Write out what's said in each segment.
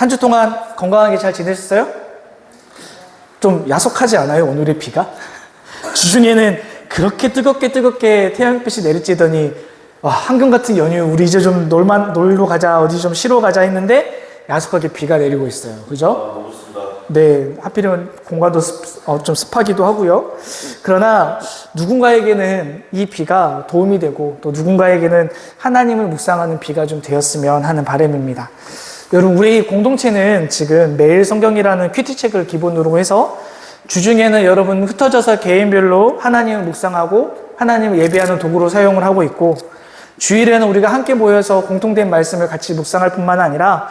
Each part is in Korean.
한 주 동안 건강하게 잘 지내셨어요? 좀 야속하지 않아요, 오늘의 비가? 주중에는 그렇게 뜨겁게 태양빛이 내리쬐더니 와, 한금 같은 연휴 우리 이제 좀 놀러 가자, 어디 좀 쉬러 가자 했는데 야속하게 비가 내리고 있어요. 그죠? 너무 좋습니다. 네, 하필이면 공간도 좀 습하기도 하고요. 그러나 누군가에게는 이 비가 도움이 되고 또 누군가에게는 하나님을 묵상하는 비가 좀 되었으면 하는 바람입니다. 여러분, 우리 공동체는 지금 매일 성경이라는 큐티책을 기본으로 해서 주중에는 여러분 흩어져서 개인별로 하나님을 묵상하고 하나님을 예배하는 도구로 사용을 하고 있고, 주일에는 우리가 함께 모여서 공통된 말씀을 같이 묵상할 뿐만 아니라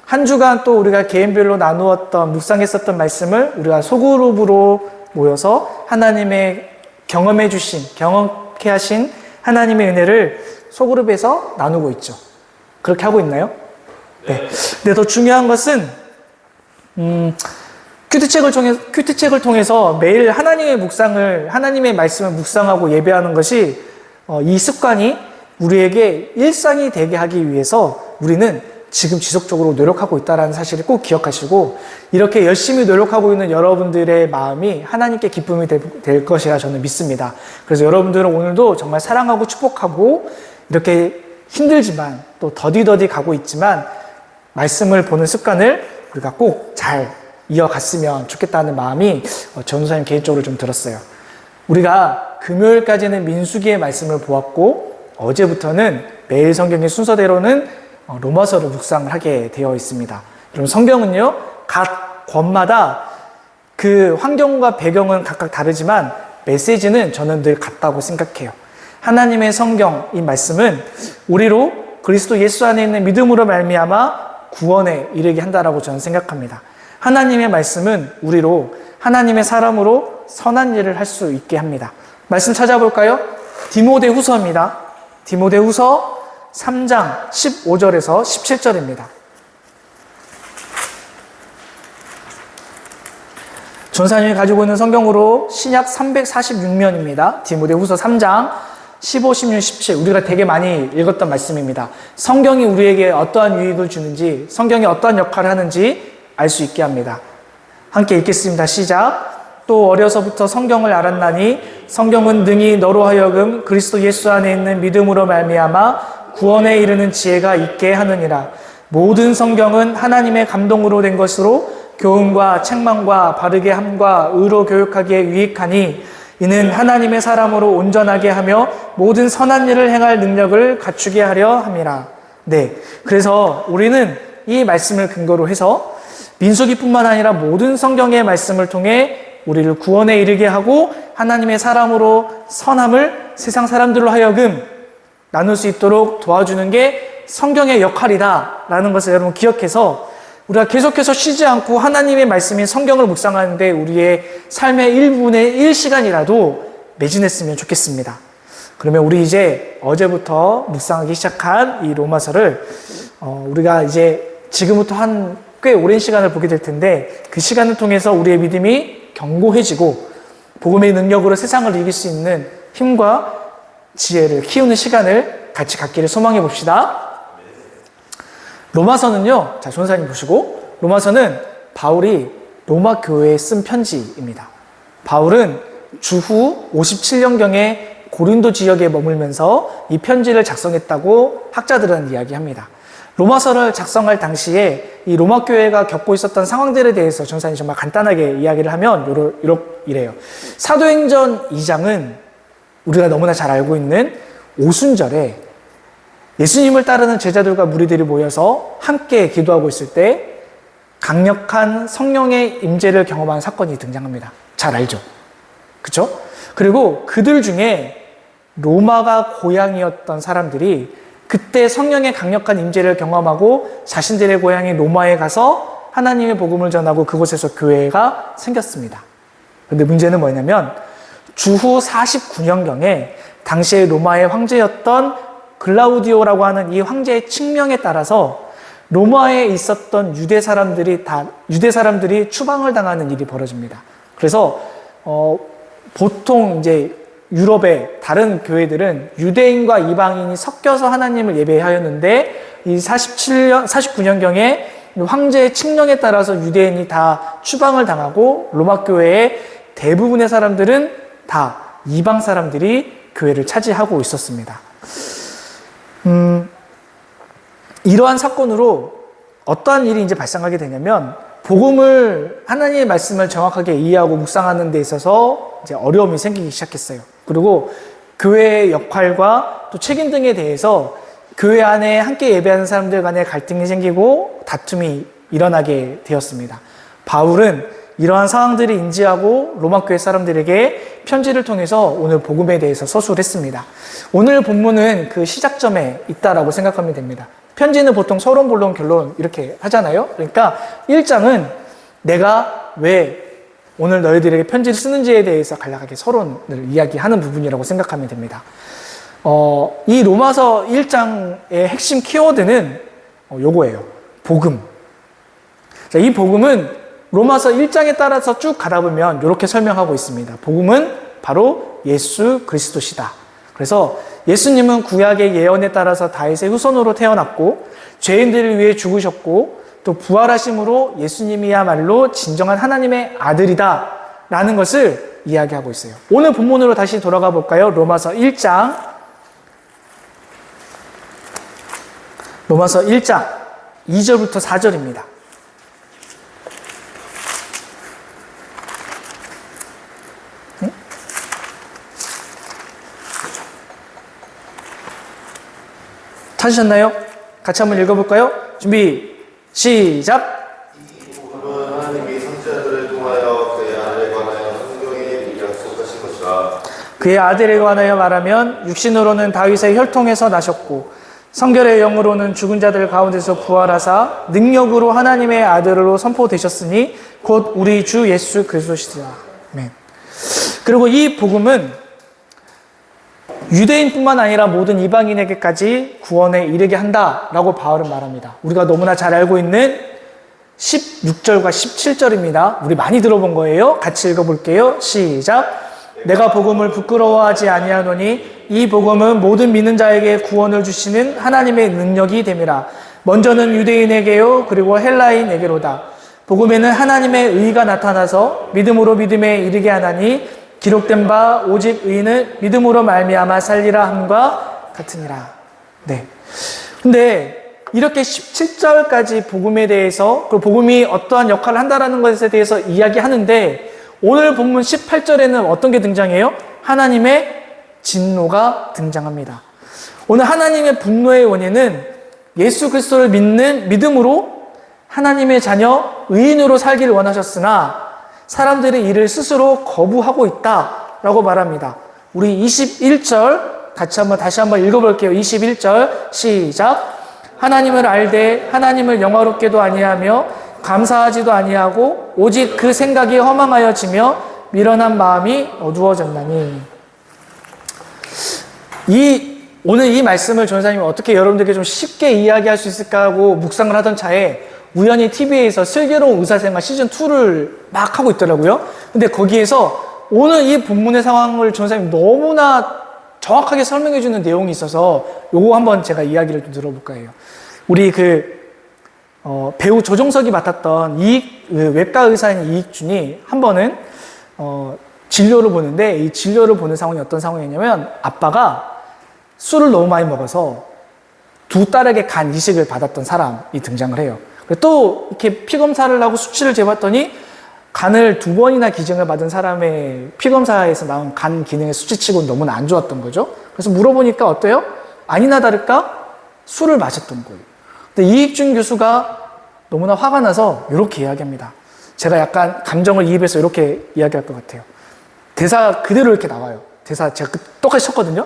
한 주간 또 우리가 개인별로 나누었던 묵상했었던 말씀을 우리가 소그룹으로 모여서 하나님의 경험케 하신 하나님의 은혜를 소그룹에서 나누고 있죠. 그렇게 하고 있나요? 네. 근데 더 중요한 것은 큐티책을 통해서 매일 하나님의 말씀을 묵상하고 예배하는 것이 이 습관이 우리에게 일상이 되게 하기 위해서 우리는 지금 지속적으로 노력하고 있다는 사실을 꼭 기억하시고, 이렇게 열심히 노력하고 있는 여러분들의 마음이 하나님께 기쁨이 될 것이라 저는 믿습니다. 그래서 여러분들은 오늘도 정말 사랑하고 축복하고, 이렇게 힘들지만 또 더디더디 가고 있지만 말씀을 보는 습관을 우리가 꼭 잘 이어갔으면 좋겠다는 마음이 전도사님 개인적으로 좀 들었어요. 우리가 금요일까지는 민수기의 말씀을 보았고, 어제부터는 매일 성경의 순서대로는 로마서를 묵상을 하게 되어 있습니다. 여러분, 성경은요, 각 권마다 그 환경과 배경은 각각 다르지만 메시지는 저는 늘 같다고 생각해요. 하나님의 성경, 이 말씀은 우리로 그리스도 예수 안에 있는 믿음으로 말미암아 구원에 이르게 한다라고 저는 생각합니다. 하나님의 말씀은 우리로 하나님의 사람으로 선한 일을 할 수 있게 합니다. 말씀 찾아볼까요? 디모데후서입니다. 디모데후서 3장 15절에서 17절입니다. 전사님이 가지고 있는 성경으로 신약 346면입니다. 디모데후서 3장 15, 16, 17. 우리가 되게 많이 읽었던 말씀입니다. 성경이 우리에게 어떠한 유익을 주는지, 성경이 어떠한 역할을 하는지 알 수 있게 합니다. 함께 읽겠습니다. 시작. 또 어려서부터 성경을 알았나니 성경은 능히 너로 하여금 그리스도 예수 안에 있는 믿음으로 말미암아 구원에 이르는 지혜가 있게 하느니라. 모든 성경은 하나님의 감동으로 된 것으로 교훈과 책망과 바르게 함과 의로 교육하기에 유익하니 이는 하나님의 사람으로 온전하게 하며 모든 선한 일을 행할 능력을 갖추게 하려 함이라. 네, 그래서 우리는 이 말씀을 근거로 해서 민수기뿐만 아니라 모든 성경의 말씀을 통해 우리를 구원에 이르게 하고 하나님의 사람으로 선함을 세상 사람들로 하여금 나눌 수 있도록 도와주는 게 성경의 역할이다 라는 것을 여러분 기억해서 우리가 계속해서 쉬지 않고 하나님의 말씀인 성경을 묵상하는데 우리의 삶의 1분의 1시간이라도 매진했으면 좋겠습니다. 그러면 우리 이제 어제부터 묵상하기 시작한 이 로마서를 우리가 이제 지금부터 한 꽤 오랜 시간을 보게 될 텐데, 그 시간을 통해서 우리의 믿음이 견고해지고 복음의 능력으로 세상을 이길 수 있는 힘과 지혜를 키우는 시간을 같이 갖기를 소망해 봅시다. 로마서는요, 자, 전사님 보시고, 로마서는 바울이 로마 교회에 쓴 편지입니다. 바울은 주후 57년경에 고린도 지역에 머물면서 이 편지를 작성했다고 학자들은 이야기합니다. 로마서를 작성할 당시에 이 로마 교회가 겪고 있었던 상황들에 대해서 전사님 정말 간단하게 이야기를 하면 이래요. 사도행전 2장은 우리가 너무나 잘 알고 있는 오순절에 예수님을 따르는 제자들과 무리들이 모여서 함께 기도하고 있을 때 강력한 성령의 임재를 경험한 사건이 등장합니다. 잘 알죠? 그렇죠? 그리고 그들 중에 로마가 고향이었던 사람들이 그때 성령의 강력한 임재를 경험하고 자신들의 고향인 로마에 가서 하나님의 복음을 전하고 그곳에서 교회가 생겼습니다. 그런데 문제는 뭐냐면 주후 49년경에 당시의 로마의 황제였던 글라우디오라고 하는 이 황제의 칙명에 따라서 로마에 있었던 유대 사람들이 추방을 당하는 일이 벌어집니다. 그래서 보통 이제 유럽의 다른 교회들은 유대인과 이방인이 섞여서 하나님을 예배하였는데 이 49년경에 황제의 칙령에 따라서 유대인이 다 추방을 당하고 로마 교회의 대부분의 사람들은 다 이방 사람들이 교회를 차지하고 있었습니다. 이러한 사건으로 어떠한 일이 이제 발생하게 되냐면 복음을 하나님의 말씀을 정확하게 이해하고 묵상하는 데 있어서 이제 어려움이 생기기 시작했어요. 그리고 교회의 역할과 또 책임 등에 대해서 교회 안에 함께 예배하는 사람들 간에 갈등이 생기고 다툼이 일어나게 되었습니다. 바울은 이러한 상황들을 인지하고 로마 교회 사람들에게 편지를 통해서 오늘 복음에 대해서 서술을 했습니다. 오늘 본문은 그 시작점에 있다라고 생각하면 됩니다. 편지는 보통 서론, 본론, 결론 이렇게 하잖아요. 그러니까 1장은 내가 왜 오늘 너희들에게 편지를 쓰는지에 대해서 간략하게 서론을 이야기하는 부분이라고 생각하면 됩니다. 이 로마서 1장의 핵심 키워드는 요거예요. 복음. 자, 이 복음은 로마서 1장에 따라서 쭉 가다 보면 이렇게 설명하고 있습니다. 복음은 바로 예수 그리스도시다. 그래서 예수님은 구약의 예언에 따라서 다윗의 후손으로 태어났고 죄인들을 위해 죽으셨고 또 부활하심으로 예수님이야말로 진정한 하나님의 아들이다 라는 것을 이야기하고 있어요. 오늘 본문으로 다시 돌아가 볼까요? 로마서 1장 2절부터 4절입니다. 찾으셨나요? 같이 한번 읽어볼까요? 준비, 시작! 이 복음은 하나님이 선지자들을 통하여 그의 아들에 관하여 성경에 미리 약속하신 것이라. 그의 아들에 관하여 말하면 육신으로는 다윗의 혈통에서 나셨고 성결의 영으로는 죽은 자들 가운데서 부활하사 능력으로 하나님의 아들로 선포되셨으니 곧 우리 주 예수 그리스도시라. 아멘. 그리고 이 복음은 유대인뿐만 아니라 모든 이방인에게까지 구원에 이르게 한다라고 바울은 말합니다. 우리가 너무나 잘 알고 있는 16절과 17절입니다. 우리 많이 들어본 거예요. 같이 읽어볼게요. 시작! 내가 복음을 부끄러워하지 아니하노니 이 복음은 모든 믿는 자에게 구원을 주시는 하나님의 능력이 됨이라. 먼저는 유대인에게요 그리고 헬라인에게로다. 복음에는 하나님의 의가 나타나서 믿음으로 믿음에 이르게 하나니 기록된 바 오직 의인은 믿음으로 말미암아 살리라 함과 같으니라. 네. 근데 이렇게 17절까지 복음에 대해서 그리고 복음이 어떠한 역할을 한다라는 것에 대해서 이야기하는데 오늘 본문 18절에는 어떤 게 등장해요? 하나님의 진노가 등장합니다. 오늘 하나님의 분노의 원인은 예수 그리스도를 믿는 믿음으로 하나님의 자녀 의인으로 살기를 원하셨으나 사람들이 이를 스스로 거부하고 있다라고 말합니다. 우리 21절 다시 한번 읽어볼게요. 21절 시작. 하나님을 알되 하나님을 영화롭게도 아니하며 감사하지도 아니하고 오직 그 생각이 허망하여지며 미련한 마음이 어두워졌나니. 오늘 이 말씀을 전사님이 어떻게 여러분들에게 좀 쉽게 이야기할 수 있을까 하고 묵상을 하던 차에 우연히 TV에서 슬기로운 의사생활 시즌2를 막 하고 있더라고요. 근데 거기에서 오늘 이 본문의 상황을 전사님이 너무나 정확하게 설명해주는 내용이 있어서 요거 한번 제가 이야기를 좀 들어볼까 해요. 우리 배우 조정석이 맡았던 외과 의사인 이익준이 한 번은 진료를 보는데 이 진료를 보는 상황이 어떤 상황이냐면 아빠가 술을 너무 많이 먹어서 두 딸에게 간 이식을 받았던 사람이 등장을 해요. 또 이렇게 피검사를 하고 수치를 재봤더니 간을 2번이나 기증을 받은 사람의 피검사에서 나온 간 기능의 수치치고는 너무나 안 좋았던 거죠. 그래서 물어보니까 어때요? 아니나 다를까 술을 마셨던 거예요. 근데 이익준 교수가 너무나 화가 나서 이렇게 이야기합니다. 제가 약간 감정을 이입해서 이렇게 이야기할 것 같아요. 대사 그대로 이렇게 나와요. 대사 제가 똑같이 쳤거든요.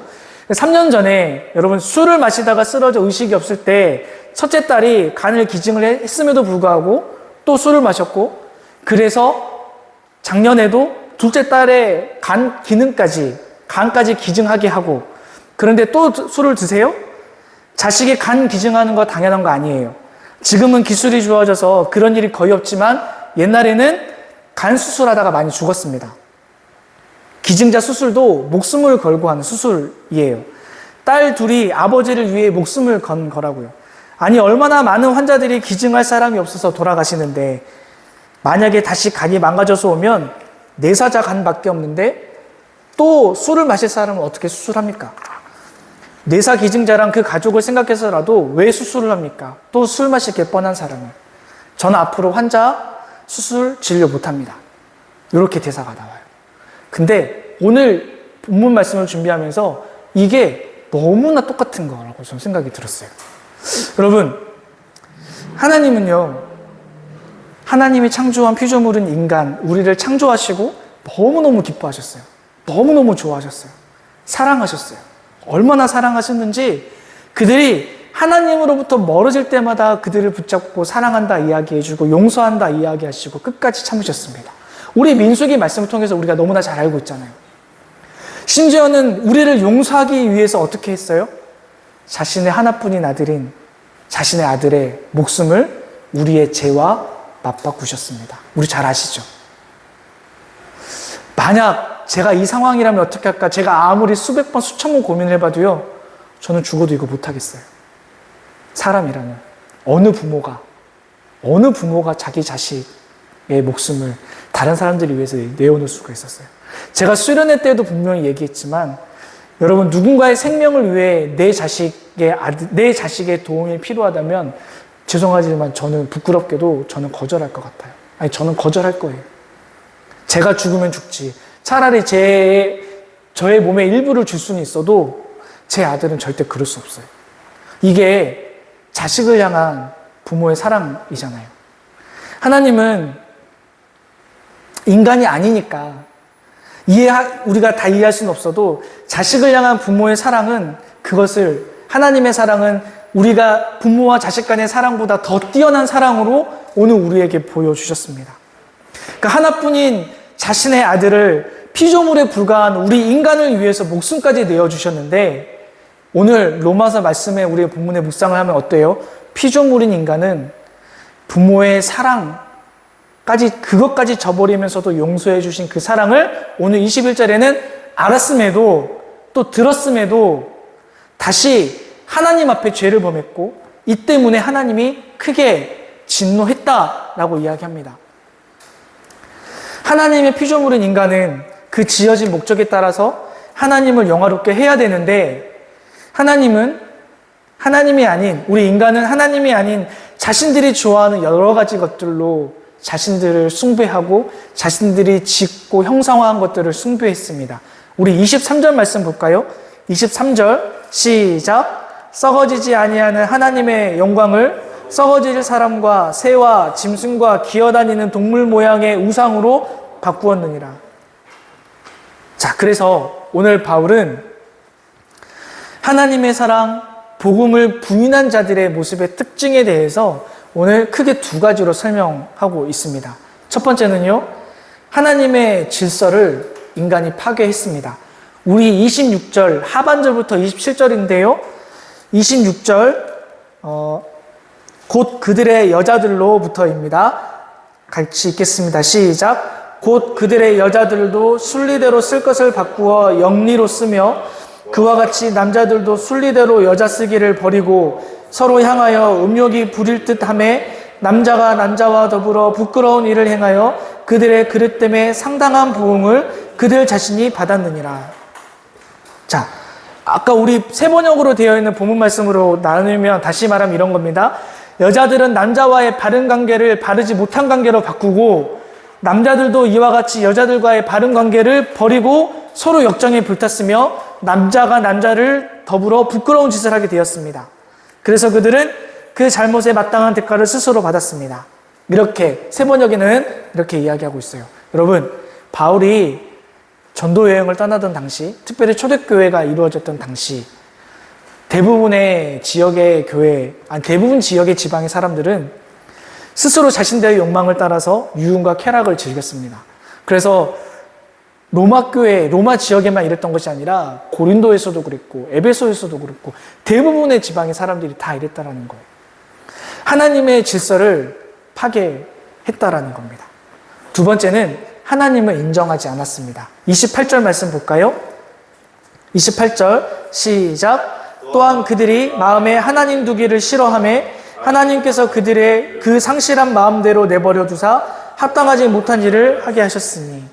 3년 전에 여러분 술을 마시다가 쓰러져 의식이 없을 때 첫째 딸이 간을 기증을 했음에도 불구하고 또 술을 마셨고 그래서 작년에도 둘째 딸의 간까지 기증하게 하고 그런데 또 술을 드세요? 자식이 간 기증하는 거 당연한 거 아니에요. 지금은 기술이 좋아져서 그런 일이 거의 없지만 옛날에는 간 수술하다가 많이 죽었습니다. 기증자 수술도 목숨을 걸고 하는 수술이에요. 딸 둘이 아버지를 위해 목숨을 건 거라고요. 아니, 얼마나 많은 환자들이 기증할 사람이 없어서 돌아가시는데, 만약에 다시 간이 망가져서 오면 내사자 간밖에 없는데 또 술을 마실 사람은 어떻게 수술합니까? 내사 기증자랑 그 가족을 생각해서라도 왜 수술을 합니까? 또 술 마실 뻔한 사람을. 저는 앞으로 환자 수술 진료 못합니다. 이렇게 대사가 나와요. 근데 오늘 본문 말씀을 준비하면서 이게 너무나 똑같은 거라고 저는 생각이 들었어요. 여러분, 하나님은요, 하나님이 창조한 피조물인 인간, 우리를 창조하시고 너무너무 기뻐하셨어요. 너무너무 좋아하셨어요. 사랑하셨어요. 얼마나 사랑하셨는지 그들이 하나님으로부터 멀어질 때마다 그들을 붙잡고 사랑한다 이야기해주고 용서한다 이야기하시고 끝까지 참으셨습니다. 우리 민수기 말씀을 통해서 우리가 너무나 잘 알고 있잖아요. 심지어는 우리를 용서하기 위해서 어떻게 했어요? 자신의 하나뿐인 아들인 자신의 아들의 목숨을 우리의 죄와 맞바꾸셨습니다. 우리 잘 아시죠? 만약 제가 이 상황이라면 어떻게 할까? 제가 아무리 수백 번 수천 번 고민을 해봐도요, 저는 죽어도 이거 못하겠어요. 사람이라면 어느 부모가 자기 자식의 목숨을 다른 사람들을 위해서 내어놓을 수가 있었어요. 제가 수련회 때도 분명히 얘기했지만, 여러분, 누군가의 생명을 위해 내 자식의 도움이 필요하다면 죄송하지만 저는 부끄럽게도 저는 거절할 것 같아요. 아니, 저는 거절할 거예요. 제가 죽으면 죽지. 차라리 저의 몸의 일부를 줄 수는 있어도 제 아들은 절대 그럴 수 없어요. 이게 자식을 향한 부모의 사랑이잖아요. 하나님은 인간이 아니니까 우리가 다 이해할 수는 없어도 자식을 향한 부모의 사랑은 하나님의 사랑은 우리가 부모와 자식 간의 사랑보다 더 뛰어난 사랑으로 오늘 우리에게 보여주셨습니다. 그러니까 하나뿐인 자신의 아들을 피조물에 불과한 우리 인간을 위해서 목숨까지 내어주셨는데, 오늘 로마서 말씀에 우리의 본문의 묵상을 하면 어때요? 피조물인 인간은 부모의 그것까지 저버리면서도 용서해 주신 그 사랑을 오늘 21절에는 알았음에도 또 들었음에도 다시 하나님 앞에 죄를 범했고 이 때문에 하나님이 크게 진노했다라고 이야기합니다. 하나님의 피조물인 인간은 그 지어진 목적에 따라서 하나님을 영화롭게 해야 되는데, 우리 인간은 하나님이 아닌 자신들이 좋아하는 여러 가지 것들로 자신들을 숭배하고 자신들이 짓고 형상화한 것들을 숭배했습니다. 우리 23절 말씀 볼까요? 23절 시작. 썩어지지 아니하는 하나님의 영광을 썩어질 사람과 새와 짐승과 기어다니는 동물 모양의 우상으로 바꾸었느니라. 자, 그래서 오늘 바울은 하나님의 사랑, 복음을 부인한 자들의 모습의 특징에 대해서 오늘 크게 두 가지로 설명하고 있습니다. 첫 번째는요, 하나님의 질서를 인간이 파괴했습니다. 우리 26절 하반절부터 27절인데요. 26절 곧 그들의 여자들로부터입니다. 같이 읽겠습니다. 시작. 곧 그들의 여자들도 순리대로 쓸 것을 바꾸어 영리로 쓰며 그와 같이 남자들도 순리대로 여자 쓰기를 버리고 서로 향하여 음욕이 부릴 듯하매 남자가 남자와 더불어 부끄러운 일을 행하여 그들의 그릇됨에 상당한 부흥을 그들 자신이 받았느니라. 자, 아까 우리 세 번역으로 되어 있는 본문 말씀으로 나누면 다시 말하면 이런 겁니다. 여자들은 남자와의 바른 관계를 바르지 못한 관계로 바꾸고 남자들도 이와 같이 여자들과의 바른 관계를 버리고 서로 역정에 불탔으며 남자가 남자를 더불어 부끄러운 짓을 하게 되었습니다. 그래서 그들은 그 잘못에 마땅한 대가를 스스로 받았습니다. 이렇게 세 번역에는 이렇게 이야기하고 있어요. 여러분, 바울이 전도 여행을 떠나던 당시, 특별히 초대교회가 이루어졌던 당시 대부분 지역의 지방의 사람들은 스스로 자신들의 욕망을 따라서 유흥과 쾌락을 즐겼습니다. 그래서 로마 지역에만 이랬던 것이 아니라 고린도에서도 그랬고 에베소에서도 그랬고 대부분의 지방의 사람들이 다 이랬다라는 거예요. 하나님의 질서를 파괴했다라는 겁니다. 두 번째는 하나님을 인정하지 않았습니다. 28절 말씀 볼까요? 28절 시작. 또 또한 그들이 마음에 하나님 두기를 싫어하매 하나님께서 그들의 그 상실한 마음대로 내버려 두사 합당하지 못한 일을 하게 하셨으니.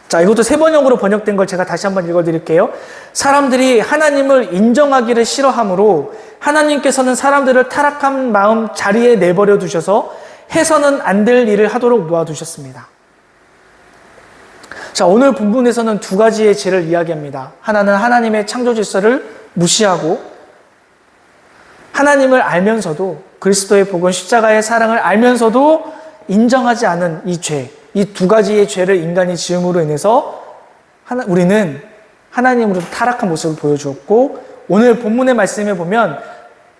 자, 이것도 세 번역으로 번역된 걸 제가 다시 한번 읽어드릴게요. 사람들이 하나님을 인정하기를 싫어하므로 하나님께서는 사람들을 타락한 마음 자리에 내버려 두셔서 해서는 안 될 일을 하도록 놓아두셨습니다. 자, 오늘 본문에서는 두 가지의 죄를 이야기합니다. 하나는 하나님의 창조 질서를 무시하고 하나님을 알면서도 그리스도의 복음 십자가의 사랑을 알면서도 인정하지 않은 이 죄, 이 두 가지의 죄를 인간이 지음으로 인해서 우리는 하나님으로부터 타락한 모습을 보여주었고, 오늘 본문의 말씀에 보면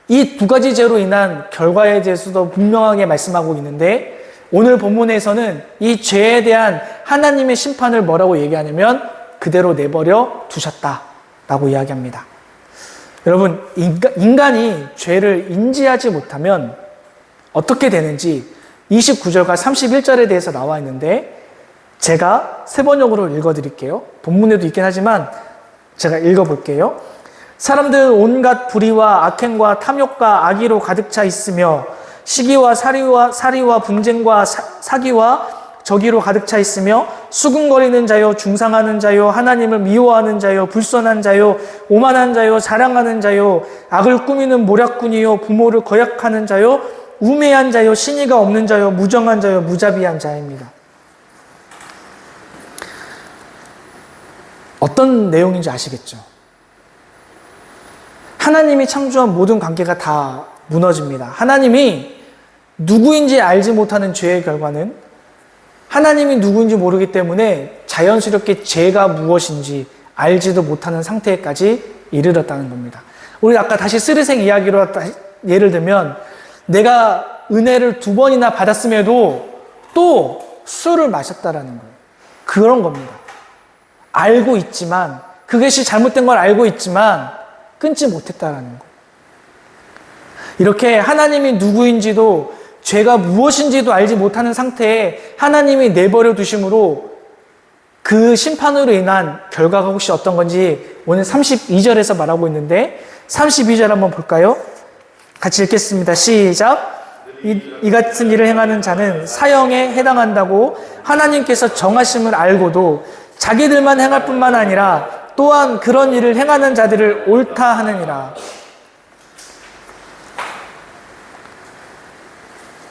이 두 가지 죄로 인한 결과에 대해서도 분명하게 말씀하고 있는데, 오늘 본문에서는 이 죄에 대한 하나님의 심판을 뭐라고 얘기하냐면 그대로 내버려 두셨다라고 이야기합니다. 여러분, 인간이 죄를 인지하지 못하면 어떻게 되는지 29절과 31절에 대해서 나와 있는데, 제가 세 번역으로 읽어드릴게요. 본문에도 있긴 하지만 제가 읽어볼게요. 사람들은 온갖 불의와 악행과 탐욕과 악의로 가득 차 있으며 시기와 사리와 분쟁과 사기와 저기로 가득 차 있으며 수군거리는 자요, 중상하는 자요, 하나님을 미워하는 자요, 불선한 자요, 오만한 자요, 자랑하는 자요, 악을 꾸미는 모략꾼이요, 부모를 거역하는 자요, 우매한 자요, 신의가 없는 자요, 무정한 자요, 무자비한 자입니다. 어떤 내용인지 아시겠죠? 하나님이 창조한 모든 관계가 다 무너집니다. 하나님이 누구인지 알지 못하는 죄의 결과는 하나님이 누구인지 모르기 때문에 자연스럽게 죄가 무엇인지 알지도 못하는 상태까지 이르렀다는 겁니다. 우리 아까 다시 스리생 이야기로 예를 들면, 내가 은혜를 2번이나 받았음에도 또 술을 마셨다라는 거예요. 그런 겁니다. 알고 있지만, 그것이 잘못된 걸 알고 있지만 끊지 못했다라는 거예요. 이렇게 하나님이 누구인지도 죄가 무엇인지도 알지 못하는 상태에 하나님이 내버려 두심으로 그 심판으로 인한 결과가 혹시 어떤 건지 오늘 32절에서 말하고 있는데, 32절 한번 볼까요? 같이 읽겠습니다. 시작. 이 같은 일을 행하는 자는 사형에 해당한다고 하나님께서 정하심을 알고도 자기들만 행할 뿐만 아니라 또한 그런 일을 행하는 자들을 옳다 하느니라.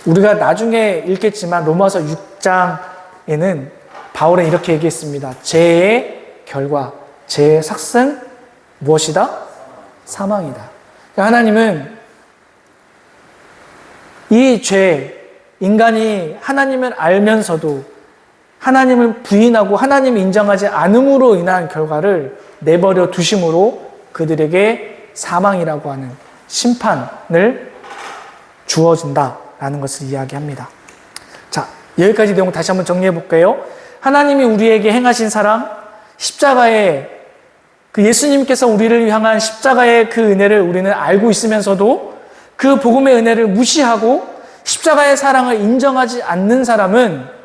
우리가 나중에 읽겠지만 로마서 6장에는 바울은 이렇게 얘기했습니다. 죄의 결과, 죄의 삭은 무엇이다? 사망이다. 하나님은 이 죄, 인간이 하나님을 알면서도 하나님을 부인하고 하나님을 인정하지 않음으로 인한 결과를 내버려 두심으로 그들에게 사망이라고 하는 심판을 주어진다라는 것을 이야기합니다. 자, 여기까지 내용 다시 한번 정리해 볼게요. 하나님이 우리에게 행하신 사랑, 십자가의 그 예수님께서 우리를 향한 십자가의 그 은혜를 우리는 알고 있으면서도 그 복음의 은혜를 무시하고 십자가의 사랑을 인정하지 않는 사람은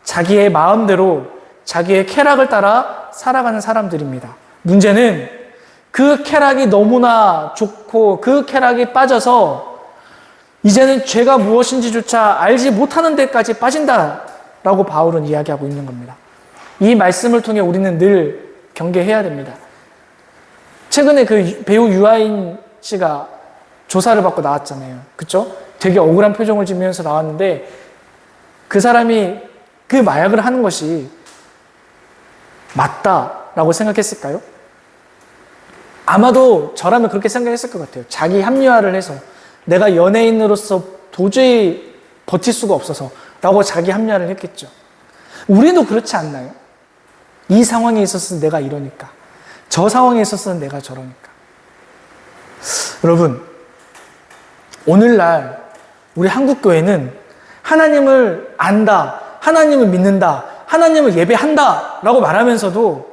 자기의 마음대로 자기의 쾌락을 따라 살아가는 사람들입니다. 문제는 그 쾌락이 너무나 좋고 그 쾌락이 빠져서 이제는 죄가 무엇인지조차 알지 못하는 데까지 빠진다라고 바울은 이야기하고 있는 겁니다. 이 말씀을 통해 우리는 늘 경계해야 됩니다. 최근에 그 배우 유아인 씨가 조사를 받고 나왔잖아요. 그쵸? 되게 억울한 표정을 지으면서 나왔는데, 그 사람이 그 마약을 하는 것이 맞다라고 생각했을까요? 아마도 저라면 그렇게 생각했을 것 같아요. 자기 합리화를 해서 내가 연예인으로서 도저히 버틸 수가 없어서 라고 자기 합리화를 했겠죠. 우리도 그렇지 않나요? 이 상황에 있어서 내가 이러니까, 저 상황에 있어서 내가 저러니까. 여러분, 오늘날 우리 한국교회는 하나님을 안다, 하나님을 믿는다, 하나님을 예배한다 라고 말하면서도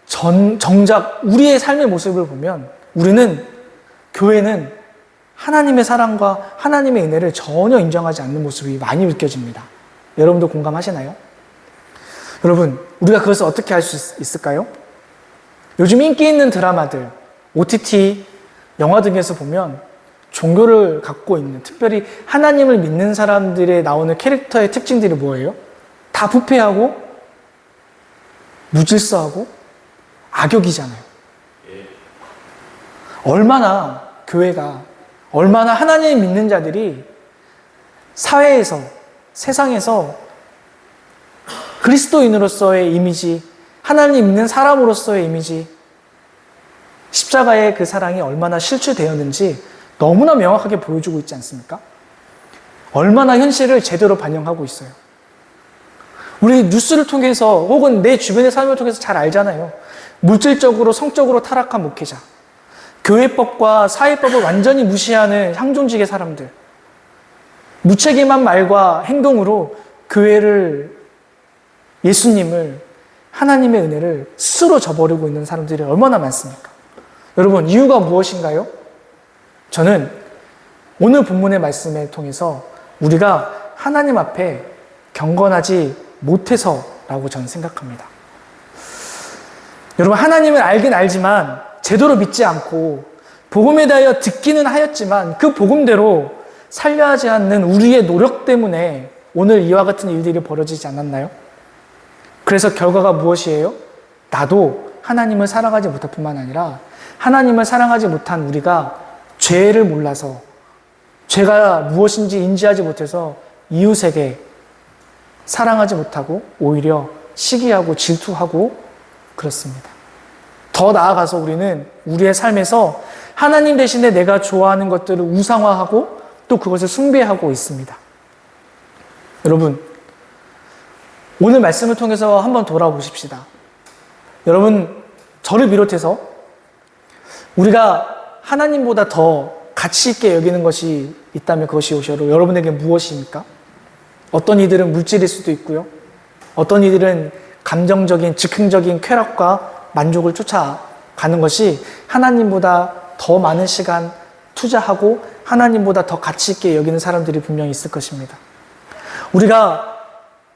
정작 우리의 삶의 모습을 보면 우리는, 교회는 하나님의 사랑과 하나님의 은혜를 전혀 인정하지 않는 모습이 많이 느껴집니다. 여러분도 공감하시나요? 여러분, 우리가 그것을 어떻게 할 수 있을까요? 요즘 인기 있는 드라마들, OTT, 영화 등에서 보면 종교를 갖고 있는, 특별히 하나님을 믿는 사람들의 나오는 캐릭터의 특징들이 뭐예요? 다 부패하고 무질서하고 악역이잖아요. 얼마나 교회가, 얼마나 하나님 믿는 자들이 사회에서, 세상에서 그리스도인으로서의 이미지, 하나님 믿는 사람으로서의 이미지, 십자가의 그 사랑이 얼마나 실추되었는지 너무나 명확하게 보여주고 있지 않습니까? 얼마나 현실을 제대로 반영하고 있어요. 우리 뉴스를 통해서 혹은 내 주변의 삶을 통해서 잘 알잖아요. 물질적으로, 성적으로 타락한 목회자, 교회법과 사회법을 완전히 무시하는 향종직의 사람들, 무책임한 말과 행동으로 교회를, 예수님을, 하나님의 은혜를 스스로 저버리고 있는 사람들이 얼마나 많습니까? 여러분, 이유가 무엇인가요? 저는 오늘 본문의 말씀을 통해서 우리가 하나님 앞에 경건하지 못해서라고 저는 생각합니다. 여러분, 하나님을 알긴 알지만 제대로 믿지 않고 복음에 대하여 듣기는 하였지만 그 복음대로 살려 하지 않는 우리의 노력 때문에 오늘 이와 같은 일들이 벌어지지 않았나요? 그래서 결과가 무엇이에요? 나도 하나님을 사랑하지 못할 뿐만 아니라 하나님을 사랑하지 못한 우리가 죄를 몰라서, 죄가 무엇인지 인지하지 못해서 이웃에게 사랑하지 못하고 오히려 시기하고 질투하고 그렇습니다. 더 나아가서 우리는 우리의 삶에서 하나님 대신에 내가 좋아하는 것들을 우상화하고 또 그것을 숭배하고 있습니다. 여러분, 오늘 말씀을 통해서 한번 돌아보십시다. 여러분, 저를 비롯해서 우리가 하나님보다 더 가치 있게 여기는 것이 있다면 그것이 여러분에게 무엇입니까? 어떤 이들은 물질일 수도 있고요. 어떤 이들은 감정적인, 즉흥적인 쾌락과 만족을 쫓아가는 것이 하나님보다 더 많은 시간 투자하고 하나님보다 더 가치 있게 여기는 사람들이 분명히 있을 것입니다. 우리가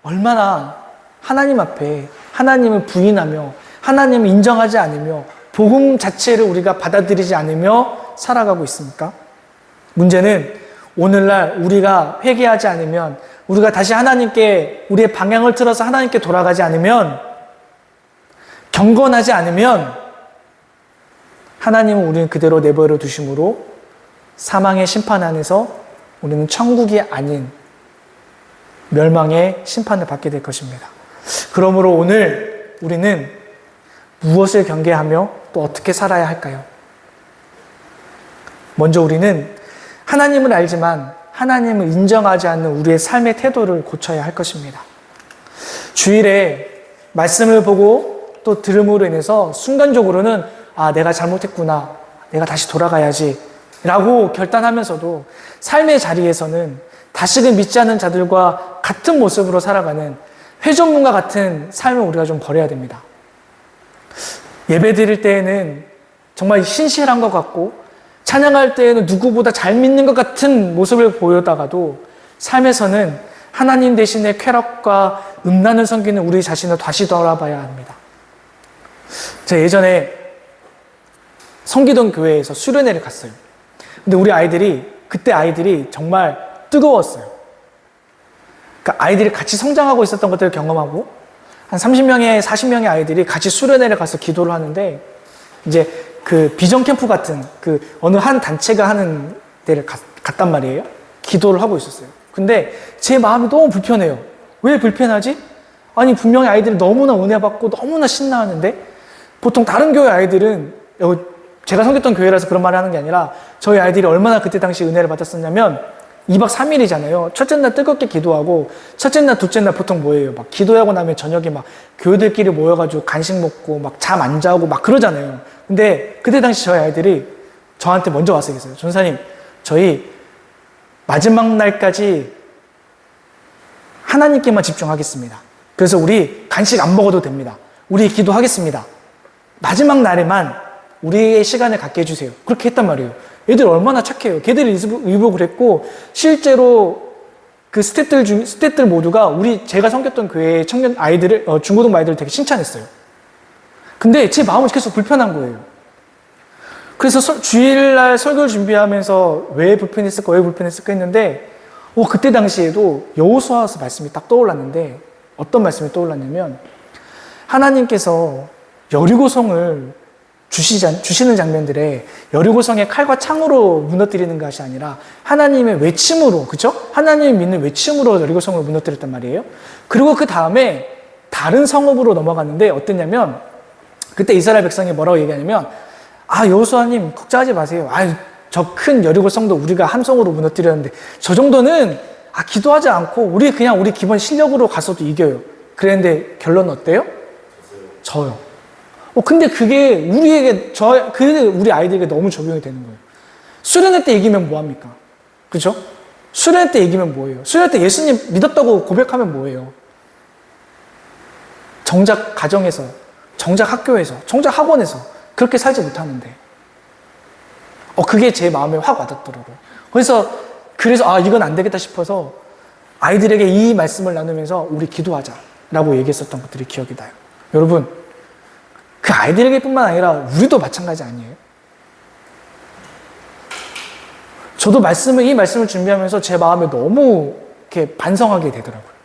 얼마나 하나님 앞에 하나님을 부인하며 하나님을 인정하지 않으며 복음 자체를 우리가 받아들이지 않으며 살아가고 있습니까? 문제는 오늘날 우리가 회개하지 않으면, 우리가 다시 하나님께 우리의 방향을 틀어서 하나님께 돌아가지 않으면, 경건하지 않으면 하나님은 우리는 그대로 내버려 두심으로 사망의 심판 안에서 우리는 천국이 아닌 멸망의 심판을 받게 될 것입니다. 그러므로 오늘 우리는 무엇을 경계하며 또 어떻게 살아야 할까요? 먼저 우리는 하나님을 알지만 하나님을 인정하지 않는 우리의 삶의 태도를 고쳐야 할 것입니다. 주일에 말씀을 보고 또 들음으로 인해서 순간적으로는 내가 잘못했구나, 내가 다시 돌아가야지 라고 결단하면서도 삶의 자리에서는 다시금 믿지 않는 자들과 같은 모습으로 살아가는 회전문과 같은 삶을 우리가 좀 버려야 됩니다. 예배 드릴 때에는 정말 신실한 것 같고 찬양할 때에는 누구보다 잘 믿는 것 같은 모습을 보여다가도 삶에서는 하나님 대신에 쾌락과 음란을 섬기는 우리 자신을 다시 돌아봐야 합니다. 제가 예전에 섬기던 교회에서 수련회를 갔어요. 근데 우리 그때 아이들이 정말 뜨거웠어요. 그러니까 아이들이 같이 성장하고 있었던 것들을 경험하고 한 30명의, 40명의 아이들이 같이 수련회를 가서 기도를 하는데, 이제 그 비전 캠프 같은 그 어느 한 단체가 하는 데를 갔단 말이에요. 기도를 하고 있었어요. 근데 제 마음이 너무 불편해요. 왜 불편하지? 아니, 분명히 아이들이 너무나 은혜 받고 너무나 신나하는데, 보통 다른 교회 아이들은, 제가 섬겼던 교회라서 그런 말을 하는 게 아니라 저희 아이들이 얼마나 그때 당시 은혜를 받았었냐면 2박 3일이잖아요. 첫째 날 뜨겁게 기도하고, 첫째 날, 둘째 날 보통 뭐예요? 막 기도하고 나면 저녁에 막 교회들끼리 모여가지고 간식 먹고 막 잠 안 자고 막 그러잖아요. 근데 그때 당시 저희 아이들이 저한테 먼저 와서 얘기했어요. 전사님, 저희 마지막 날까지 하나님께만 집중하겠습니다. 그래서 우리 간식 안 먹어도 됩니다. 우리 기도하겠습니다. 마지막 날에만 우리의 시간을 갖게 해주세요. 그렇게 했단 말이에요. 애들 얼마나 착해요. 걔들이 일부 그랬고, 실제로 그 스태프들 모두가 제가 섬겼던 교회의 청년 아이들을, 중고등 아이들을 되게 칭찬했어요. 근데 제 마음은 계속 불편한 거예요. 그래서 주일날 설교를 준비하면서 왜 불편했을까 했는데, 그때 당시에도 여호수아서 말씀이 딱 떠올랐는데, 어떤 말씀이 떠올랐냐면, 하나님께서 여리고성을 주시는 장면들에 여리고성의 칼과 창으로 무너뜨리는 것이 아니라 하나님의 외침으로, 그죠? 하나님을 믿는 외침으로 여리고성을 무너뜨렸단 말이에요. 그리고 그 다음에 다른 성읍으로 넘어갔는데 어땠냐면, 그때 이스라엘 백성이 뭐라고 얘기하냐면, 여호수아님 걱정하지 마세요. 저 큰 여리고성도 우리가 함성으로 무너뜨렸는데 저 정도는 기도하지 않고 우리 기본 실력으로 가서도 이겨요. 그랬는데 결론은 어때요? 져요. 근데 그게 우리 아이들에게 너무 적용이 되는 거예요. 수련회 때 이기면 뭐합니까? 그죠? 수련회 때 이기면 뭐예요? 수련회 때 예수님 믿었다고 고백하면 뭐예요? 정작 가정에서, 정작 학교에서, 정작 학원에서 그렇게 살지 못하는데. 그게 제 마음에 확 와닿더라고요. 그래서 이건 안 되겠다 싶어서 아이들에게 이 말씀을 나누면서 우리 기도하자라고 얘기했었던 것들이 기억이 나요. 여러분, 그 아이들에게 뿐만 아니라 우리도 마찬가지 아니에요? 저도 이 말씀을 준비하면서 제 마음에 너무 이렇게 반성하게 되더라고요.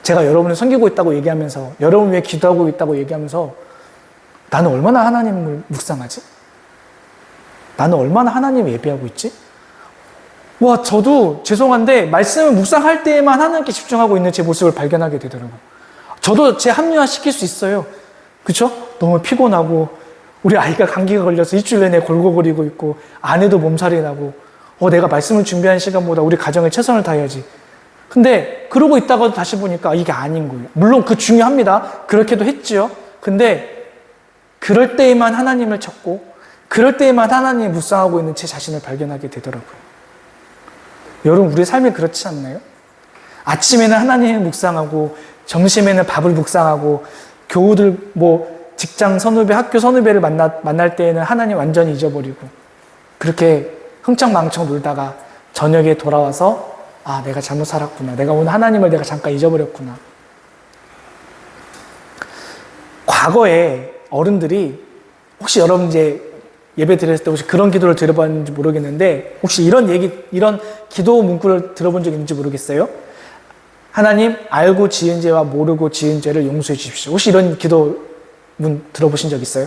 제가 여러분을 섬기고 있다고 얘기하면서, 여러분 위해 기도하고 있다고 얘기하면서, 나는 얼마나 하나님을 묵상하지? 나는 얼마나 하나님을 예배하고 있지? 저도 죄송한데, 말씀을 묵상할 때에만 하나님께 집중하고 있는 제 모습을 발견하게 되더라고요. 저도 제 합리화 시킬 수 있어요. 그쵸? 너무 피곤하고, 우리 아이가 감기가 걸려서 일주일 내내 골고거리고 있고, 아내도 몸살이 나고, 내가 말씀을 준비한 시간보다 우리 가정에 최선을 다해야지. 근데 그러고 있다가 다시 보니까 이게 아닌 거예요. 물론 그 중요합니다. 그렇게도 했지요. 근데 그럴 때에만 하나님을 찾고 그럴 때에만 하나님을 묵상하고 있는 제 자신을 발견하게 되더라고요. 여러분, 우리 삶이 그렇지 않나요? 아침에는 하나님을 묵상하고 점심에는 밥을 묵상하고 교우들 직장 선후배, 학교 선후배를 만날 때에는 하나님 완전히 잊어버리고 그렇게 흥청망청 놀다가 저녁에 돌아와서 내가 잘못 살았구나. 내가 오늘 하나님을 내가 잠깐 잊어버렸구나. 과거에 어른들이 혹시 여러분 이제 예배 드렸을 때 혹시 그런 기도를 들어봤는지 모르겠는데 혹시 이런 기도 문구를 들어본 적 있는지 모르겠어요? 하나님, 알고 지은 죄와 모르고 지은 죄를 용서해 주십시오. 혹시 이런 기도문 들어보신 적 있어요?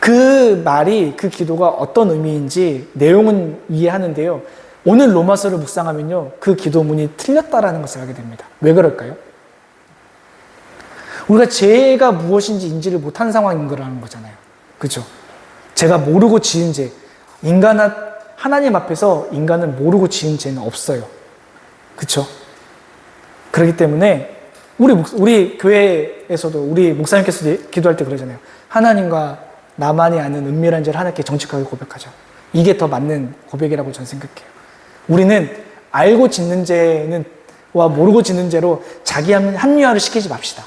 그 기도가 어떤 의미인지 내용은 이해하는데요. 오늘 로마서를 묵상하면요, 그 기도문이 틀렸다라는 것을 알게 됩니다. 왜 그럴까요? 우리가 죄가 무엇인지 인지를 못한 상황인 거라는 거잖아요. 그죠? 제가 모르고 지은 죄. 하나님 앞에서 인간은 모르고 지은 죄는 없어요. 그쵸? 그렇기 때문에, 우리 교회에서도, 우리 목사님께서도 기도할 때 그러잖아요. 하나님과 나만이 아는 은밀한 죄를 하나님께 정직하게 고백하자. 이게 더 맞는 고백이라고 저는 생각해요. 우리는 알고 짓는 죄와 모르고 짓는 죄로 자기 합리화를 시키지 맙시다.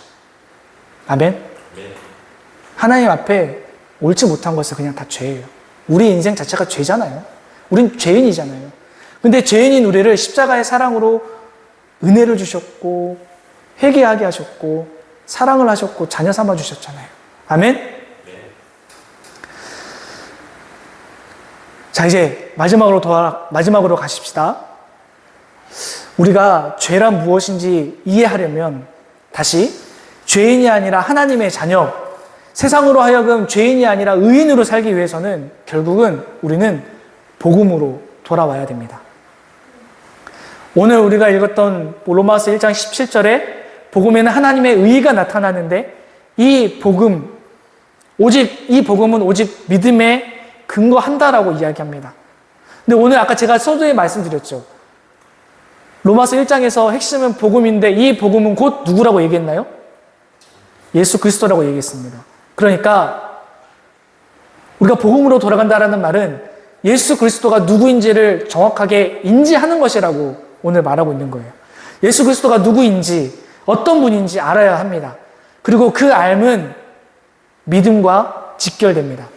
아멘? 하나님 앞에 옳지 못한 것은 그냥 다 죄예요. 우리 인생 자체가 죄잖아요. 우린 죄인이잖아요. 근데 죄인인 우리를 십자가의 사랑으로 은혜를 주셨고 회개하게 하셨고 사랑을 하셨고 자녀 삼아 주셨잖아요. 아멘? 자, 이제 마지막으로 가십시다. 우리가 죄란 무엇인지 이해하려면 다시 죄인이 아니라 하나님의 자녀, 세상으로 하여금 죄인이 아니라 의인으로 살기 위해서는 결국은 우리는 복음으로 돌아와야 됩니다. 오늘 우리가 읽었던 로마서 1장 17절에 복음에는 하나님의 의의가 나타나는데 이 복음은 오직 믿음에 근거한다라고 이야기합니다. 근데 오늘 아까 제가 서두에 말씀드렸죠. 로마서 1장에서 핵심은 복음인데 이 복음은 곧 누구라고 얘기했나요? 예수 그리스도라고 얘기했습니다. 그러니까 우리가 복음으로 돌아간다라는 말은 예수 그리스도가 누구인지를 정확하게 인지하는 것이라고 오늘 말하고 있는 거예요. 예수 그리스도가 누구인지 어떤 분인지 알아야 합니다. 그리고 그 알은 믿음과 직결됩니다.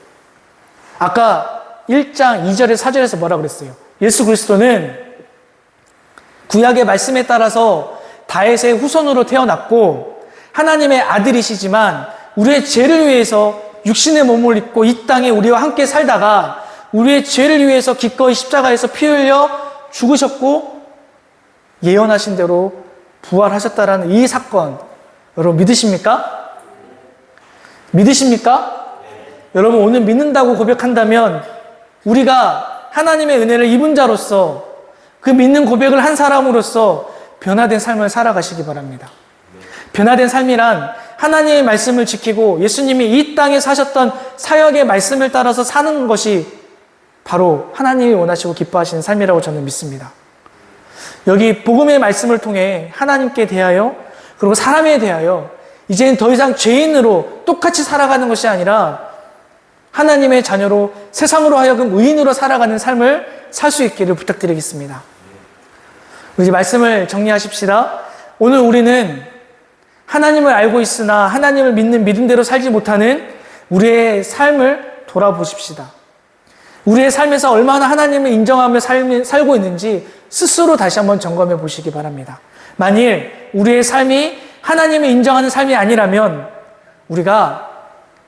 아까 1장 2절에 4절에서 뭐라 그랬어요? 예수 그리스도는 구약의 말씀에 따라서 다윗의 후손으로 태어났고 하나님의 아들이시지만 우리의 죄를 위해서 육신의 몸을 입고 이 땅에 우리와 함께 살다가 우리의 죄를 위해서 기꺼이 십자가에서 피 흘려 죽으셨고 예언하신 대로 부활하셨다라는 이 사건, 여러분 믿으십니까? 믿으십니까? 여러분 오늘 믿는다고 고백한다면 우리가 하나님의 은혜를 입은 자로서 그 믿는 고백을 한 사람으로서 변화된 삶을 살아가시기 바랍니다. 변화된 삶이란 하나님의 말씀을 지키고 예수님이 이 땅에 사셨던 사역의 말씀을 따라서 사는 것이 바로 하나님이 원하시고 기뻐하시는 삶이라고 저는 믿습니다. 여기 복음의 말씀을 통해 하나님께 대하여 그리고 사람에 대하여 이제는 더 이상 죄인으로 똑같이 살아가는 것이 아니라 하나님의 자녀로 세상으로 하여금 의인으로 살아가는 삶을 살 수 있기를 부탁드리겠습니다. 이제 말씀을 정리하십시다. 오늘 우리는 하나님을 알고 있으나 하나님을 믿는 믿음대로 살지 못하는 우리의 삶을 돌아보십시다. 우리의 삶에서 얼마나 하나님을 인정하며 살고 있는지 스스로 다시 한번 점검해 보시기 바랍니다. 만일 우리의 삶이 하나님을 인정하는 삶이 아니라면 우리가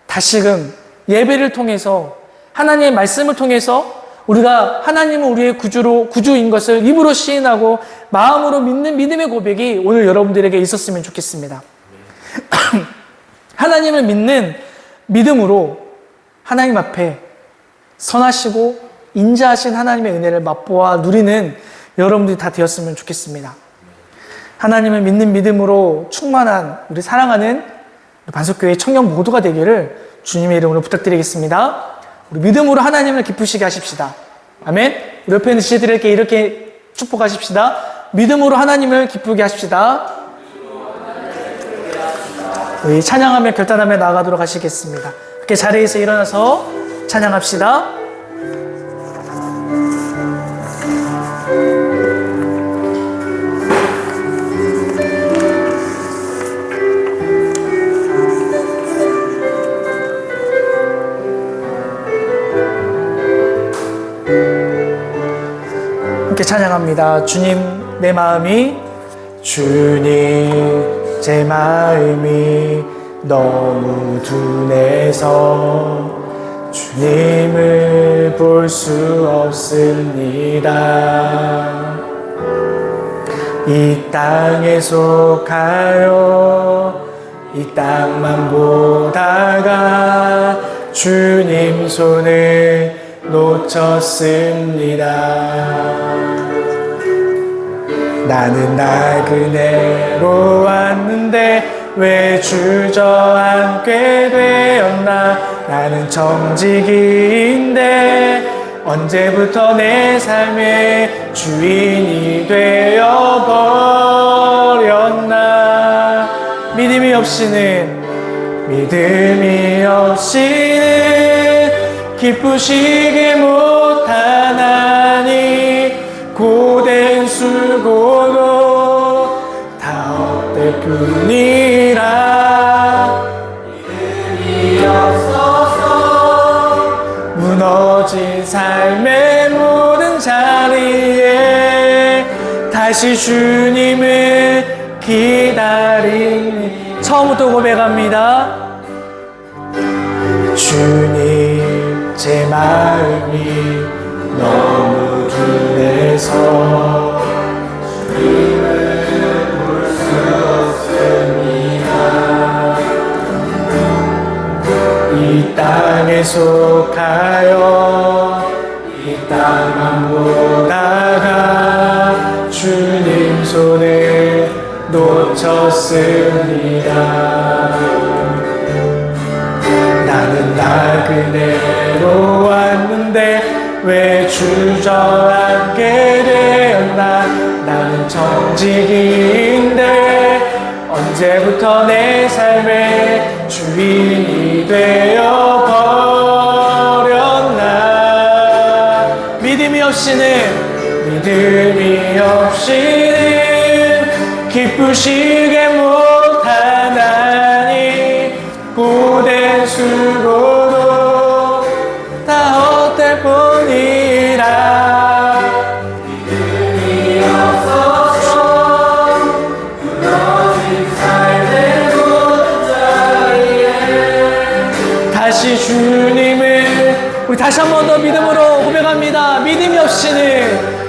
다시금 예배를 통해서 하나님의 말씀을 통해서 우리가 하나님은 우리의 구주인 것을 입으로 시인하고 마음으로 믿는 믿음의 고백이 오늘 여러분들에게 있었으면 좋겠습니다. 하나님을 믿는 믿음으로 하나님 앞에 선하시고 인자하신 하나님의 은혜를 맛보아 누리는 여러분들이 다 되었으면 좋겠습니다. 하나님을 믿는 믿음으로 충만한 우리 사랑하는 반석교회 청년 모두가 되기를 주님의 이름으로 부탁드리겠습니다. 우리 믿음으로 하나님을 기쁘시게 하십시다. 아멘. 우리 옆에 있는 지체들에게 이렇게 축복하십시다. 믿음으로 하나님을 기쁘게 하십시다. 우리 찬양하며 결단하며 나아가도록 하시겠습니다. 이렇게 자리에서 일어나서 찬양합시다. 함께 찬양합니다. 주님 내 마음이 주님 제 마음이 너무 둔해서 주님을 볼 수 없습니다. 이 땅에 속하여 이 땅만 보다가 주님 손을 놓쳤습니다. 나는 나그네로 왔는데 왜 주저앉게 되었나. 나는 정직인데 언제부터 내 삶의 주인이 되어버렸나. 믿음이 없이는 기쁘시게 못하나니 고된 수고도 다 헛될 뿐이라. 믿음이 없어서 무너진 삶의 모든 자리에 다시 주님을 기다리니. 처음부터 고백합니다. 주님 제 마음이 너무 둔해서 주님을 볼 수 없습니다. 이 땅에 속하여 이 땅만 보다가 주님 손을 놓쳤습니다. 나는 나그네로 왔는데 왜 주저앉게 되었나. 나는 정직인데 언제부터 내 삶의 주인이 되어버렸나. 믿음이 없이는 기쁘시게 못하나니 고된 수고도 다 헛될 뿐이라. 믿음이 없어서 무너진 삶의 모든 자리에 주님을 우리 다시 한 번 더 믿음으로 고백합니다. 믿음이 없이는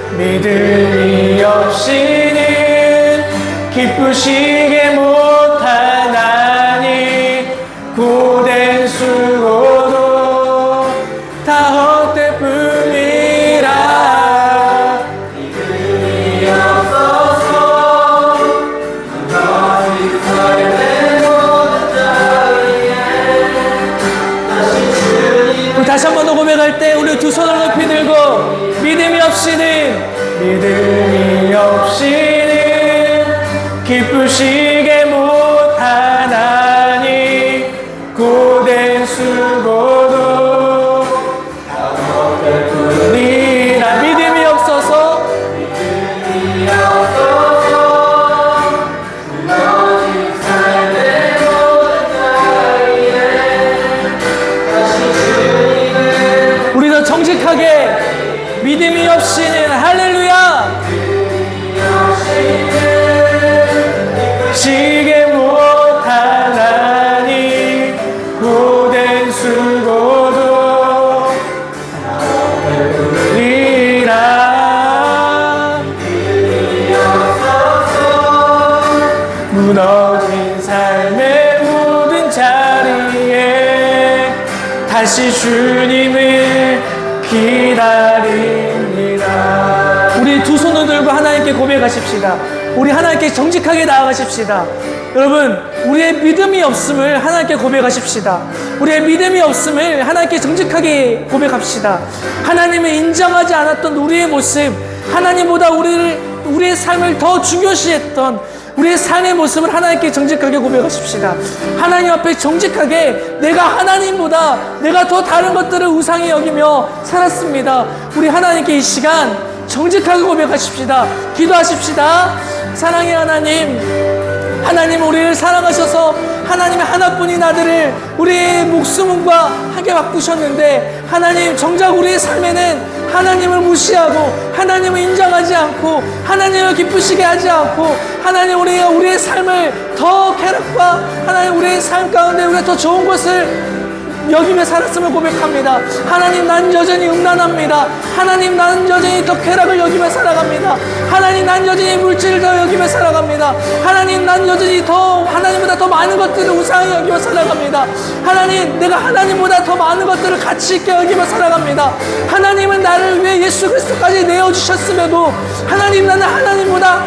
기쁘시게 못하나니 고된 수고도 다 헛될 뿐이라. 믿음이 없어서 너희 삶의 모든 자리에 우리 다시 한 번 더 고백할 때 우리 두 손을 높이 들고 믿음이 없이는 기쁘시게 못하나니 고된 수고도 다 헛될 뿐이라. 믿음이 없어서 너희 삶의 모든 자리에 다시 주님을 우리도 정직하게 믿음이 없이는 할렐루야 시게 못하나니 고된 수고도 우리라. 무너진 삶의 모든 자리에 다시 주님을 기다립니다. 우리 두 손을 들고 하나님께 고백하십시다. 우리 하나님께 정직하게 나아가십시다. 여러분, 우리의 믿음이 없음을 하나님께 고백하십시다. 우리의 믿음이 없음을 하나님께 정직하게 고백합시다. 하나님을 인정하지 않았던 우리의 모습, 하나님보다 우리의 삶을 더 중요시했던 우리의 삶의 모습을 하나님께 정직하게 고백하십시다. 하나님 앞에 정직하게 내가 하나님보다 내가 더 다른 것들을 우상히 여기며 살았습니다. 우리 하나님께 이 시간 정직하게 고백하십시다. 기도하십시다. 사랑의 하나님, 하나님 우리를 사랑하셔서 하나님의 하나뿐인 아들을 우리의 목숨과 함께 바꾸셨는데 하나님 정작 우리의 삶에는 하나님을 무시하고 하나님을 인정하지 않고 하나님을 기쁘시게 하지 않고 하나님 우리가 우리의 삶을 더 쾌락과 하나님 우리의 삶 가운데 우리가 더 좋은 것을 여기며 살았음을 고백합니다. 하나님 난 여전히 음란합니다. 하나님 난 여전히 더 쾌락을 여기며 살아갑니다. 하나님 난 여전히 물질을 더 여기며 살아갑니다. 하나님 난 여전히 더 하나님보다 더 많은 것들을 우상히 여기며 살아갑니다. 하나님 내가 하나님보다 더 많은 것들을 가치 있게 여기며 살아갑니다. 하나님은 나를 위해 예수 그리스도까지 내어주셨음에도 하나님 나는 하나님보다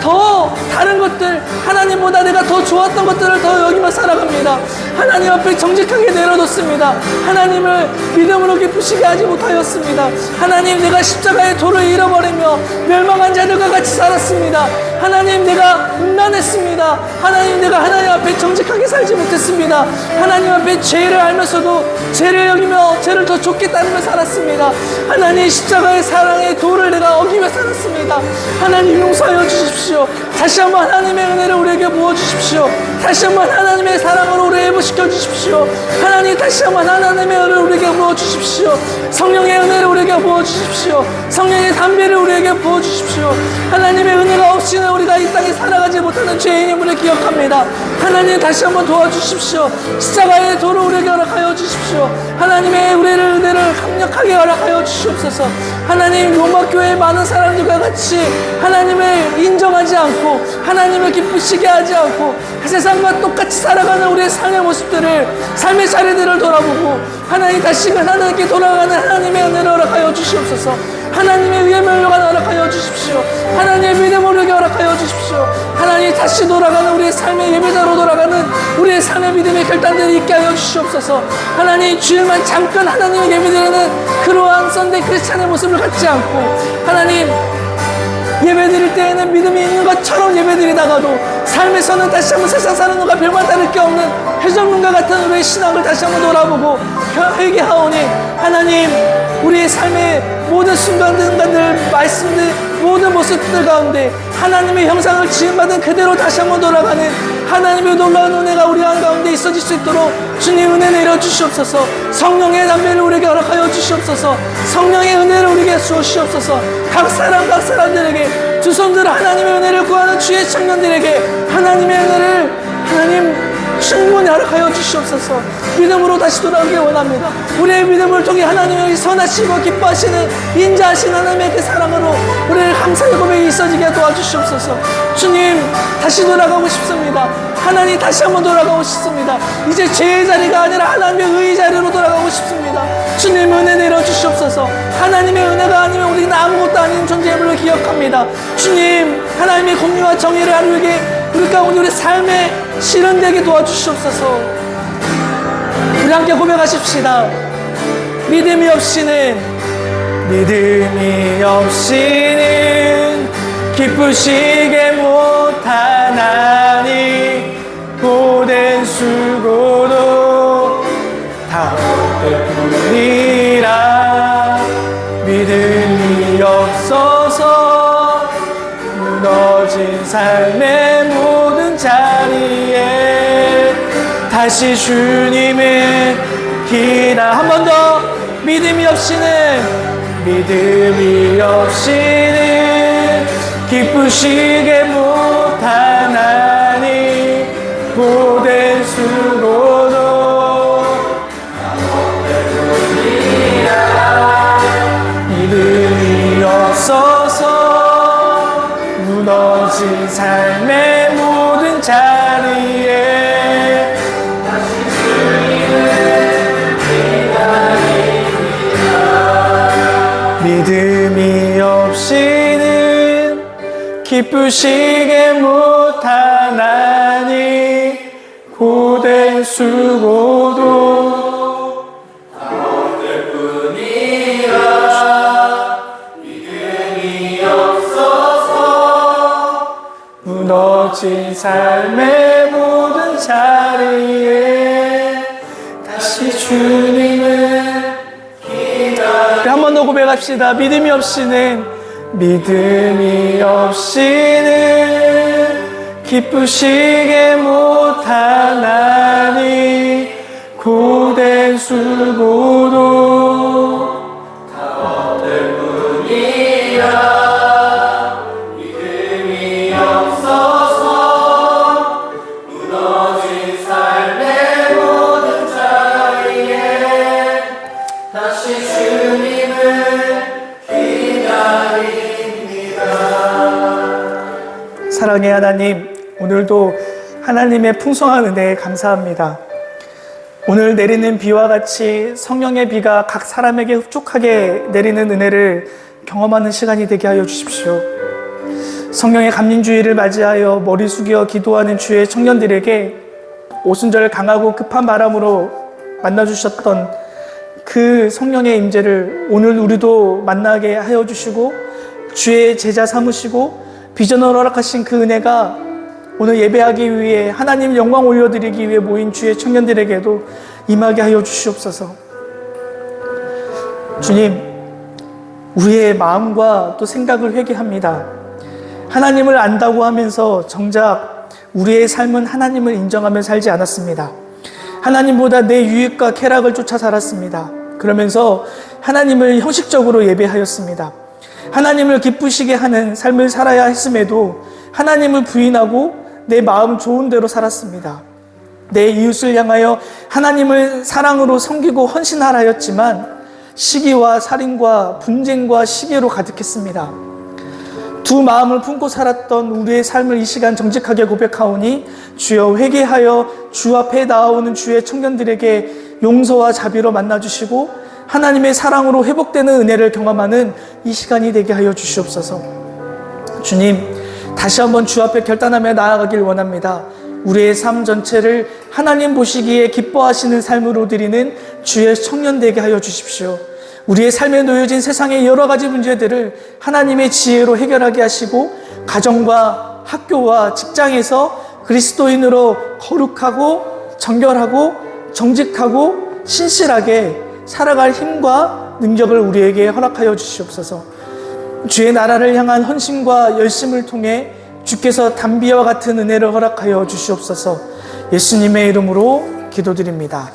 더 다른 것들 하나님보다 내가 더 좋았던 것들을 더 여기며 살아갑니다. 하나님 앞에 정직하게 내려놓습니다. 하나님을 믿음으로 기쁘시게 하지 못하였습니다. 하나님 내가 십자가의 도를 잃어버리며 멸망한 자들과 같이 살았습니다. 하나님 내가 음란했습니다. 하나님 내가 하나님 앞에 정직하게 살지 못했습니다. 하나님 앞에 죄를 알면서도 죄를 여기며 죄를 더 좁게 따르며 살았습니다. 하나님 십자가의 사랑의 도를 내가 어기며 살았습니다. 하나님 용서하여 주십시오. 다시 한번 하나님의 은혜를 우리에게 부어주십시오. 다시 한번 하나님의 사랑으로 우리 회복시켜 주십시오. 하나님 다시 한번 하나님의 은혜를 우리에게 부어주십시오. 성령의 은혜를 우리에게 부어주십시오. 성령의 담배를 우리에게 부어주십시오. 하나님의 은혜가 없이는 우리가 이 땅에 살아가지 못하는 죄인임을 기억합니다. 하나님 다시 한번 도와주십시오. 십자가의 도를 우리에게 허락하여 주십시오. 하나님의 은혜를 강력하게 허락하여 주시옵소서. 하나님 로마교회의 많은 사람들과 같이 하나님을 인정하지 않고 하나님을 기쁘시게 하지 않고 세상과 똑같이 살아가는 우리의 삶의 모습들을 삶의 사례들을 돌아보고 하나님 다시금 하나님께 돌아가는 하나님의 은혜를 허락하여 주시옵소서. 하나님의 위에 멸류관 허락하여 주십시오. 하나님의 믿음을 허락하여 주십시오. 하나님 다시 돌아가는 우리의 삶의 예배자로 돌아가는 우리의 삶의 믿음의 결단들이 있게 하여 주시옵소서. 하나님 주일만 잠깐 하나님의 예배드리는 그러한 썬데이 크리스찬의 모습을 갖지 않고 하나님 예배드릴 때에는 믿음이 있는 것처럼 예배드리다가도 삶에서는 다시 한번 세상 사는 것과 별반 다를 게 없는 해적문과 같은 우리의 신앙을 다시 한번 돌아보고 회개하오니 하나님 우리의 삶의 모든 순간들 말씀들 모든 모습들 가운데 하나님의 형상을 지음받은 그대로 다시 한번 돌아가는 하나님의 놀라운 은혜가 우리 가운데 있어질 수 있도록 주님 은혜 내려주시옵소서. 성령의 담배를 우리에게 허락하여 주시옵소서. 성령의 은혜를 우리에게 주시옵소서. 각 사람들에게 두 손들어 하나님의 은혜를 구하는 주의 청년들에게 하나님의 은혜를 하나님 충분히 허락하여 주시옵소서. 믿음으로 다시 돌아오길 원합니다. 우리의 믿음을 통해 하나님의 선하시고 기뻐하시는 인자하신 하나님의 그 사랑으로 우리를 감사의 고백이 있어지게 도와주시옵소서. 주님, 다시 돌아가고 싶습니다. 하나님, 다시 한번 돌아가고 싶습니다. 이제 죄의 자리가 아니라 하나님의 의의 자리로 돌아가고 싶습니다. 주님, 은혜 내려주시옵소서. 하나님의 은혜가 아니면 우리는 아무것도 아닌 존재임을 기억합니다. 주님, 하나님의 공의와 정의를 이루게 우리 가운데 우리 삶에 실현되게 도와주시옵소서. 우리 함께 고백하십시다. 믿음이 없이는 기쁘시게 못하나니 고된 수고도 다 헛될 뿐이라. 믿음이 없어서 무너진 삶의 모든 자리에 다시 주님을 한 번 더. 믿음이 없이는 기쁘시게 못하나니 고된 수고도 믿음이 없어서 무너진 삶의 모든 자리에 믿음이 없이는 기쁘시게 못하나니 고된 수고도 다 헛될 뿐이라. 믿음이 없어서 무너진 삶의 모든 자리에 다시 주님을 한 번 더 고백합시다. 믿음이 없이는 기쁘시게 못하나니 고된 수고도 다 헛될 뿐이라. 믿음이 없어서 무너진 삶의 모든 자리에 다시 주님을 기다립니다. 사랑의 하나님, 오늘도 하나님의 풍성한 은혜에 감사합니다. 오늘 내리는 비와 같이 성령의 비가 각 사람에게 흡족하게 내리는 은혜를 경험하는 시간이 되게 하여 주십시오. 성령의 감림주의를 맞이하여 머리 숙여 기도하는 주의 청년들에게 오순절 강하고 급한 바람으로 만나주셨던 그 성령의 임재를 오늘 우리도 만나게 하여 주시고 주의 제자 삼으시고 비전을 허락하신 그 은혜가 오늘 예배하기 위해 하나님 영광 올려드리기 위해 모인 주의 청년들에게도 임하게 하여 주시옵소서. 주님, 우리의 마음과 또 생각을 회개합니다. 하나님을 안다고 하면서 정작 우리의 삶은 하나님을 인정하며 살지 않았습니다. 하나님보다 내 유익과 쾌락을 쫓아 살았습니다. 그러면서 하나님을 형식적으로 예배하였습니다. 하나님을 기쁘시게 하는 삶을 살아야 했음에도 하나님을 부인하고 내 마음 좋은 대로 살았습니다. 내 이웃을 향하여 하나님을 사랑으로 섬기고 헌신하였지만 시기와 살인과 분쟁과 시기로 가득했습니다. 두 마음을 품고 살았던 우리의 삶을 이 시간 정직하게 고백하오니 주여 회개하여 주 앞에 나아오는 주의 청년들에게 용서와 자비로 만나주시고 하나님의 사랑으로 회복되는 은혜를 경험하는 이 시간이 되게 하여 주시옵소서. 주님, 다시 한번 주 앞에 결단하며 나아가길 원합니다. 우리의 삶 전체를 하나님 보시기에 기뻐하시는 삶으로 드리는 주의 청년 되게 하여 주십시오. 우리의 삶에 놓여진 세상의 여러 가지 문제들을 하나님의 지혜로 해결하게 하시고 가정과 학교와 직장에서 그리스도인으로 거룩하고 정결하고 정직하고 신실하게 살아갈 힘과 능력을 우리에게 허락하여 주시옵소서. 주의 나라를 향한 헌신과 열심을 통해 주께서 담비와 같은 은혜를 허락하여 주시옵소서. 예수님의 이름으로 기도드립니다.